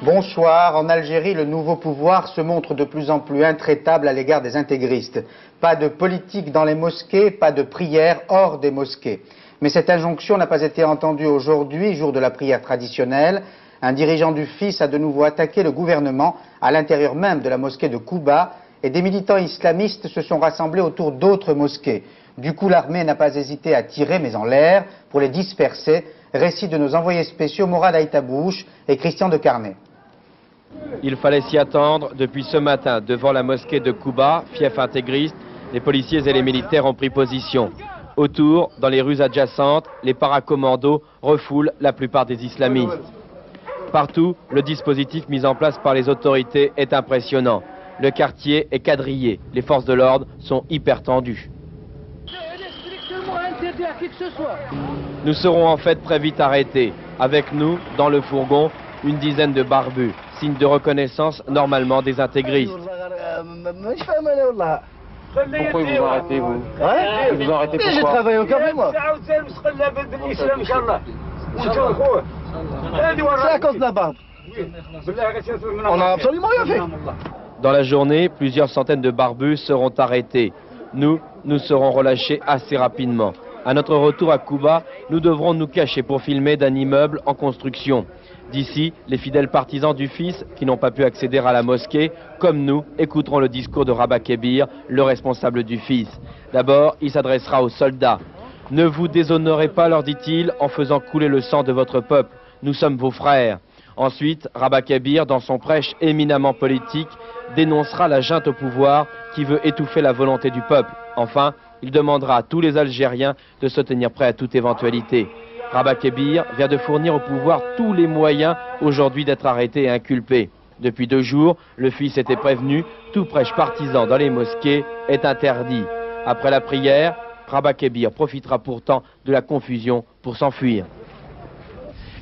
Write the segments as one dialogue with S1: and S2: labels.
S1: Bonsoir. En Algérie, le nouveau pouvoir se montre de plus en plus intraitable à l'égard des intégristes. Pas de politique dans les mosquées, pas de prière hors des mosquées. Mais cette injonction n'a pas été entendue aujourd'hui, jour de la prière traditionnelle. Un dirigeant du FIS a de nouveau attaqué le gouvernement à l'intérieur même de la mosquée de Kouba et des militants islamistes se sont rassemblés autour d'autres mosquées. Du coup, l'armée n'a pas hésité à tirer, mais en l'air, pour les disperser. Récit de nos envoyés spéciaux Morad Aïtabouche et Christian de Carnet.
S2: Il fallait s'y attendre. Depuis ce matin, devant la mosquée de Kouba, fief intégriste, les policiers et les militaires ont pris position. Autour, dans les rues adjacentes, les paracommandos refoulent la plupart des islamistes. Partout, le dispositif mis en place par les autorités est impressionnant. Le quartier est quadrillé. Les forces de l'ordre sont hyper tendues. Nous serons en fait très vite arrêtés. Avec nous, dans le fourgon, une dizaine de barbus, signe de reconnaissance normalement des intégristes.
S3: Pourquoi ils vous ont arrêté, vous? Ils vous ont arrêté pourquoi?
S4: J'ai travaillé encore avec moi. C'est à cause de la barbe. On n'a absolument rien fait.
S2: Dans la journée, plusieurs centaines de barbus seront arrêtés. Nous serons relâchés assez rapidement. À notre retour à Kouba, nous devrons nous cacher pour filmer d'un immeuble en construction. D'ici, les fidèles partisans du FIS, qui n'ont pas pu accéder à la mosquée, comme nous, écouteront le discours de Rabah Kebir, le responsable du FIS. D'abord, il s'adressera aux soldats. « Ne vous déshonorez pas, leur dit-il, en faisant couler le sang de votre peuple. Nous sommes vos frères. » Ensuite, Rabah Kebir, dans son prêche éminemment politique, dénoncera la junte au pouvoir qui veut étouffer la volonté du peuple. Enfin, il demandera à tous les Algériens de se tenir prêts à toute éventualité. Rabah Kebir vient de fournir au pouvoir tous les moyens aujourd'hui d'être arrêté et inculpé. Depuis 2 jours, le FIS était prévenu, tout prêche partisan dans les mosquées est interdit. Après la prière, Rabah Kebir profitera pourtant de la confusion pour s'enfuir.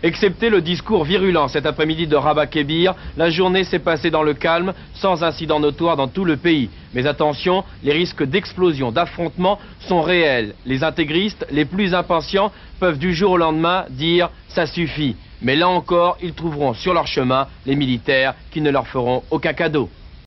S2: Excepté le discours virulent cet après-midi de Rabah Kebir, la journée s'est passée dans le calme, sans incident notoire dans tout le pays. Mais attention, les risques d'explosion, d'affrontement sont réels. Les intégristes, les plus impatients, peuvent du jour au lendemain dire « ça suffit ». Mais là encore, ils trouveront sur leur chemin les militaires qui ne leur feront aucun cadeau.